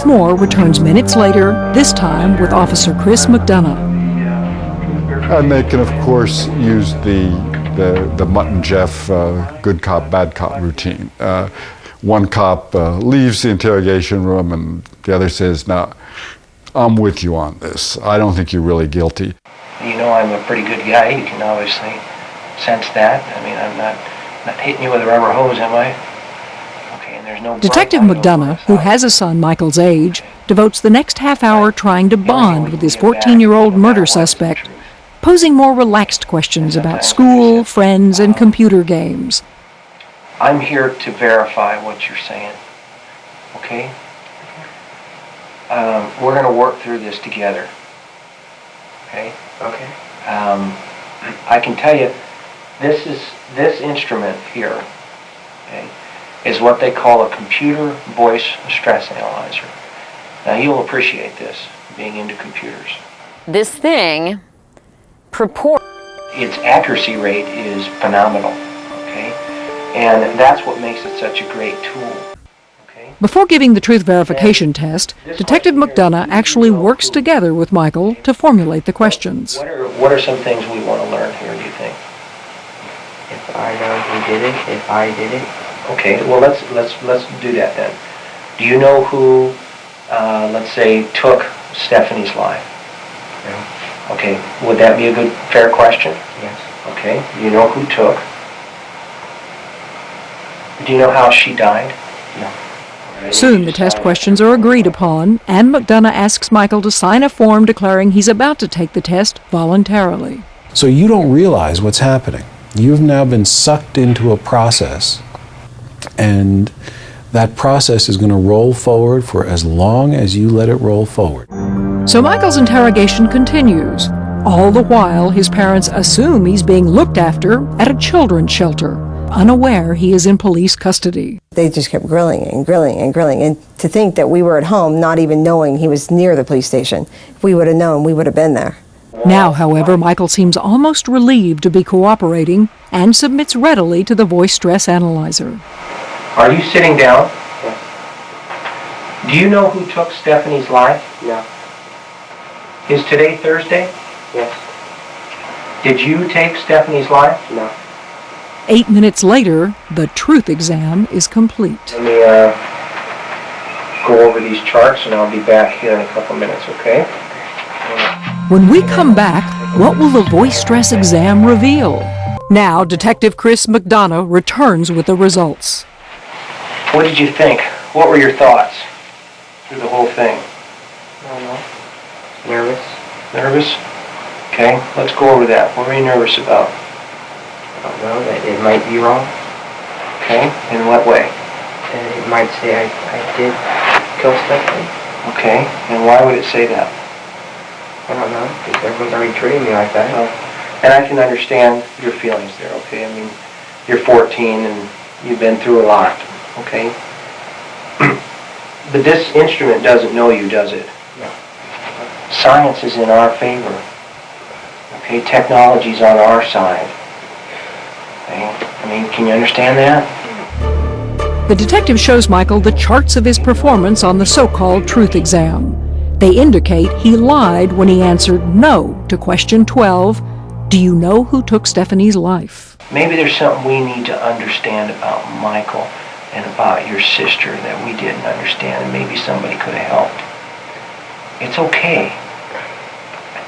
Moore returns minutes later, this time with Officer Chris McDonough. And they can, of course, use the Mutt and Jeff good cop, bad cop routine. One cop leaves the interrogation room and the other says, "Now, I'm with you on this. I don't think you're really guilty." You know I'm a pretty good guy. You can obviously sense that. I mean, I'm not hitting you with a rubber hose, am I? Okay, and there's no... Detective McDonough, who has a son Michael's age, devotes the next half hour trying to bond with his 14-year-old murder suspect, posing more relaxed questions about school, friends, and computer games. I'm here to verify what you're saying, okay? We're going to work through this together, okay? Okay. I can tell you, this instrument here, okay, is what they call a computer voice stress analyzer. Now you'll appreciate this, being into computers. This thing its accuracy rate is phenomenal, okay? And that's what makes it such a great tool. Before giving the truth verification test, Detective McDonough actually works together with Michael to formulate the questions. What are some things we want to learn here, do you think? If I know who did it, if I did it. Okay, well let's do that then. Do you know who, let's say, took Stephanie's life? No. Okay, would that be a good, fair question? Yes. Okay, do you know who took? Do you know how she died? No. Soon the test questions are agreed upon, and McDonough asks Michael to sign a form declaring he's about to take the test voluntarily. So you don't realize what's happening. You've now been sucked into a process, and that process is going to roll forward for as long as you let it roll forward. So Michael's interrogation continues. All the while, his parents assume he's being looked after at a children's shelter, unaware he is in police custody. They just kept grilling and grilling and grilling, and to think that we were at home not even knowing he was near the police station. If we would have known, we would have been there. Now, however, Michael seems almost relieved to be cooperating and submits readily to the voice stress analyzer. Are you sitting down? Yes. Do you know who took Stephanie's life? No. Is today Thursday? Yes. Did you take Stephanie's life? No. 8 minutes later, the truth exam is complete. Let me go over these charts and I'll be back here in a couple minutes, okay? When we come back, what will the voice stress exam reveal? Now, Detective Chris McDonough returns with the results. What did you think? What were your thoughts through the whole thing? I don't know. Nervous. Nervous? Okay, let's go over that. What were you nervous about? I don't know, that it might be wrong. Okay, in what way? And it might say I did kill Stephanie. Okay, and why would it say that? I don't know, because everyone's already treating me like that. And I can understand your feelings there, okay? I mean, you're 14 and you've been through a lot, okay? But this instrument doesn't know you, does it? No. Science is in our favor. Okay, technology's on our side. Okay? I mean, can you understand that? The detective shows Michael the charts of his performance on the so-called truth exam. They indicate he lied when he answered no to question 12, do you know who took Stephanie's life? Maybe there's something we need to understand about Michael and about your sister that we didn't understand, and maybe somebody could have helped. It's okay.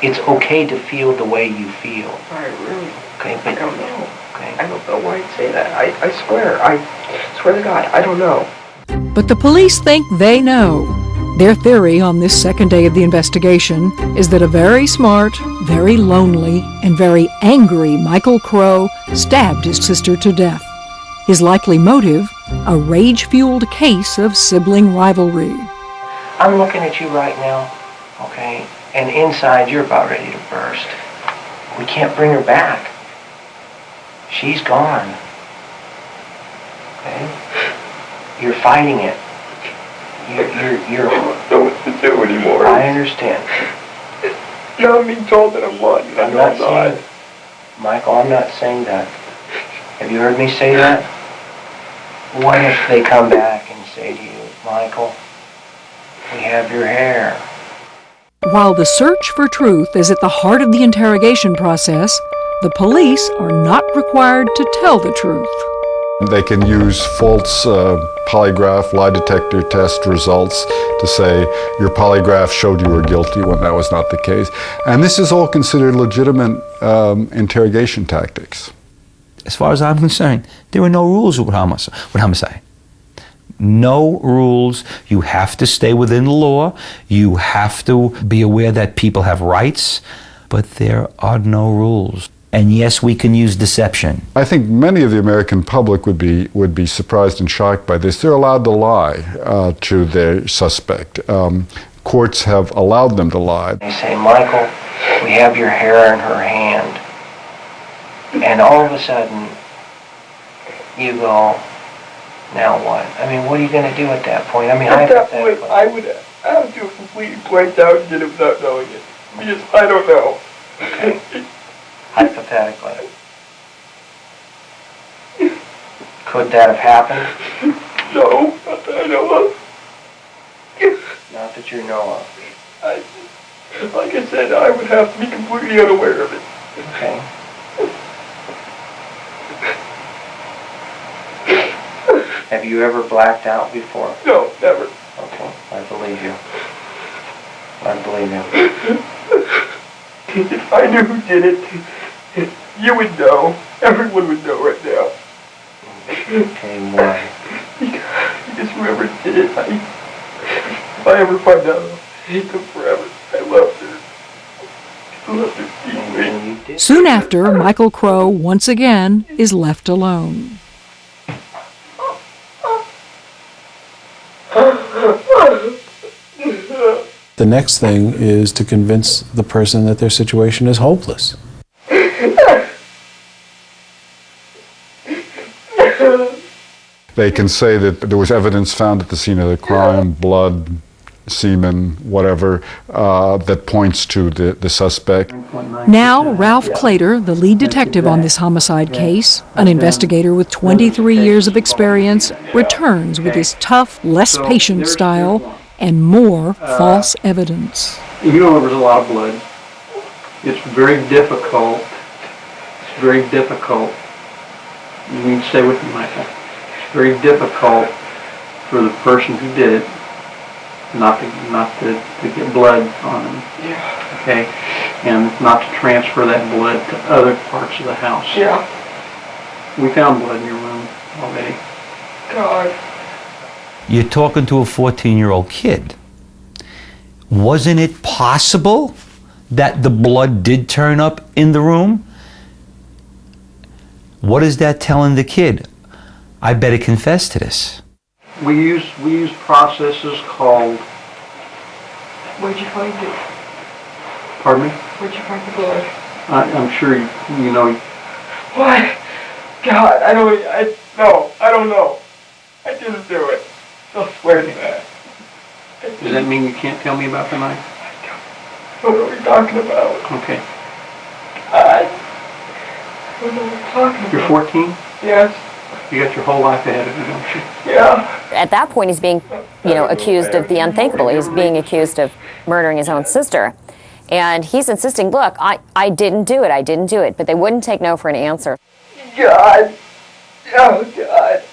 It's okay to feel the way you feel. I really Okay, but I don't know. Okay. I don't know why I'd say that. I swear to God, I don't know. But the police think they know. Their theory on this second day of the investigation is that a very smart, very lonely, and very angry Michael Crowe stabbed his sister to death. His likely motive, a rage-fueled case of sibling rivalry. I'm looking at you right now, okay, and inside you're about ready to burst. We can't bring her back. She's gone. Okay? You're fighting it. You're I don't know what to do anymore. I understand. Now I'm being told that I'm lying. I'm not saying, Michael, I'm not saying that. Have you heard me say that? What if they come back and say to you, Michael, We have your hair. While the search for truth is at the heart of the interrogation process, the police are not required to tell the truth. They can use false polygraph lie detector test results to say your polygraph showed you were guilty when that was not the case. And this is all considered legitimate interrogation tactics. As far as I'm concerned, there are no rules with homicide. No rules. You have to stay within the law. You have to be aware that people have rights, but there are no rules. And yes, we can use deception. I think many of the American public would be surprised and shocked by this. They're allowed to lie to their suspect. Courts have allowed them to lie. They say, Michael, we have your hair in her hand. And all of a sudden, you go, now what? I mean, what are you going to do at that point? I mean, At that point, hypothetically. I would have to completely blanked out and did it without knowing it. Because I don't know. Okay. Hypothetically. Could that have happened? No, not that I know of. Not that you know of. Like I said, I would have to be completely unaware of it. Okay. Have you ever blacked out before? No, never. Okay, I believe you. I believe you. If I knew who did it, you would know. Everyone would know right now. Okay, why? Because whoever did it, if I ever find out, I'll hate them forever. I loved her. I loved her deeply. And you did. Soon after, Michael Crowe once again is left alone. The next thing is to convince the person that their situation is hopeless. They can say that there was evidence found at the scene of the crime, blood, semen, whatever, that points to the suspect. Now, Ralph Clater, the lead detective on this homicide case, an investigator with 23 years of experience, returns with his tough, less patient style and more false evidence. You know, there was a lot of blood. It's very difficult. It's very difficult. You need to stay with me, Michael. It's very difficult for the person who did it not to get blood on them. Yeah. Okay? And not to transfer that blood to other parts of the house. Yeah. We found blood in your room already. God. You're talking to a 14-year-old kid. Wasn't it possible that the blood did turn up in the room? What is that telling the kid? I better confess to this. We use processes called, Where'd you find it? pardon me? Where'd you find the blood? I'm sure you know. What? God, I don't know. I didn't do it. I'll swear to that. Does that mean you can't tell me about the night? I don't know what you're talking about. Okay. I don't know what you're talking about. You're 14? Yes. You got your whole life ahead of you, don't you? Yeah. At that point, he's being, accused of the unthinkable. He's being accused of murdering his own sister. And he's insisting, look, I didn't do it, I didn't do it. But they wouldn't take no for an answer. God. Oh, God.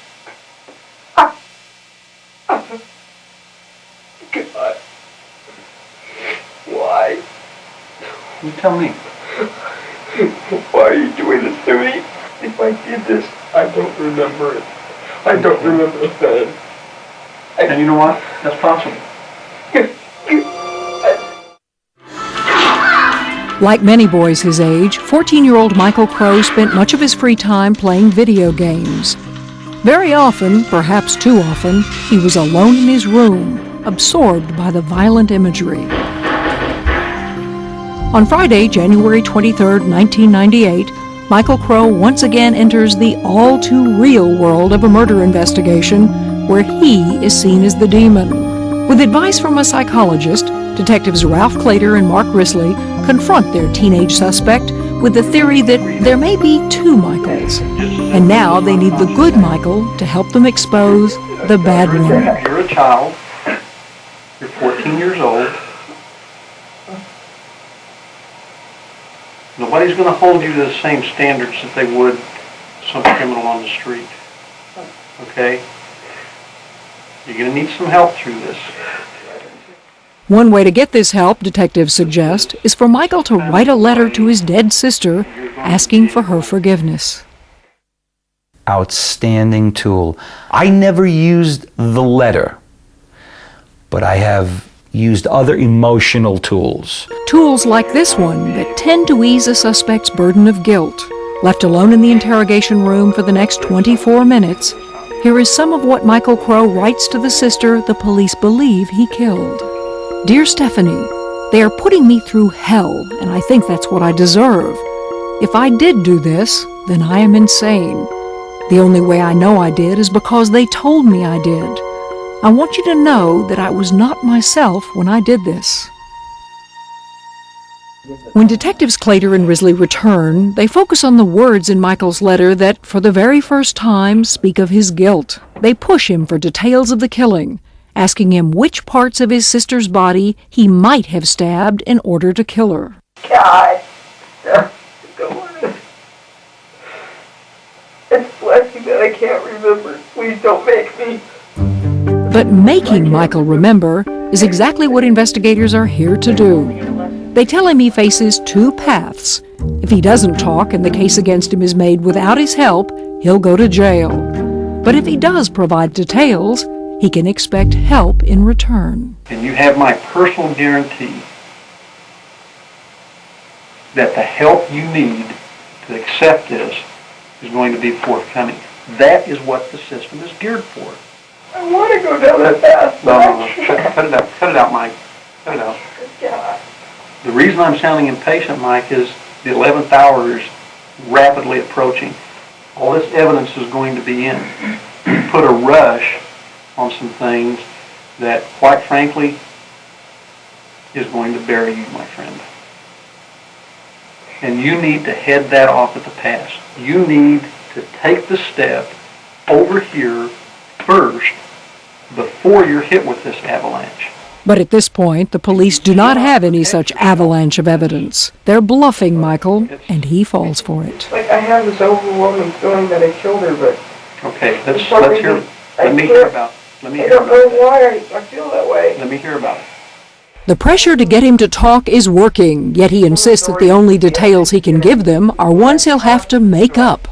God. Why? You tell me. Why are you doing this to me? If I did this, I don't remember it. I don't remember a thing. And you know what? That's possible. Like many boys his age, 14-year-old Michael Crowe spent much of his free time playing video games. Very often, perhaps too often, he was alone in his room, absorbed by the violent imagery. On Friday, January 23, 1998, Michael Crowe once again enters the all-too-real world of a murder investigation where he is seen as the demon. With advice from a psychologist, detectives Ralph Clater and Mark Risley confront their teenage suspect with the theory that there may be two Michaels, and now they need the good Michael to help them expose the bad one. You're a child. You're 14 years old. Nobody's going to hold you to the same standards that they would some criminal on the street. Okay? You're going to need some help through this. One way to get this help, detectives suggest, is for Michael to write a letter to his dead sister asking for her forgiveness. Outstanding tool. I never used the letter, but I have used other emotional tools. Tools like this one that tend to ease a suspect's burden of guilt. Left alone in the interrogation room for the next 24 minutes, here is some of what Michael Crowe writes to the sister the police believe he killed. Dear Stephanie, they are putting me through hell, and I think that's what I deserve. If I did do this, then I am insane. The only way I know I did is because they told me I did. I want you to know that I was not myself when I did this. When Detectives Claytor and Risley return, they focus on the words in Michael's letter that, for the very first time, speak of his guilt. They push him for details of the killing, asking him which parts of his sister's body he might have stabbed in order to kill her. God, it's blessing that I can't remember. Please don't make me. But making Michael remember is exactly what investigators are here to do. They tell him he faces two paths. If he doesn't talk and the case against him is made without his help, he'll go to jail. But if he does provide details, he can expect help in return. And you have my personal guarantee that the help you need to accept this is going to be forthcoming. That is what the system is geared for. I want to go down that path. No. Cut it out. Cut it out, Mike. Cut it out. God. The reason I'm sounding impatient, Mike, is the 11th hour is rapidly approaching. All this evidence is going to be in. You put a rush on some things that, quite frankly, is going to bury you, my friend. And you need to head that off at the pass. You need to take the step over here first before you're hit with this avalanche. But at this point, the police do not have any such avalanche of evidence. They're bluffing Michael, and he falls for it. Like, I have this overwhelming feeling that I killed her, but... Okay, let's hear. Let me hear about it. I don't know why I feel that way. Let me hear about it. The pressure to get him to talk is working, yet he insists that the only details he can give them are ones he'll have to make up.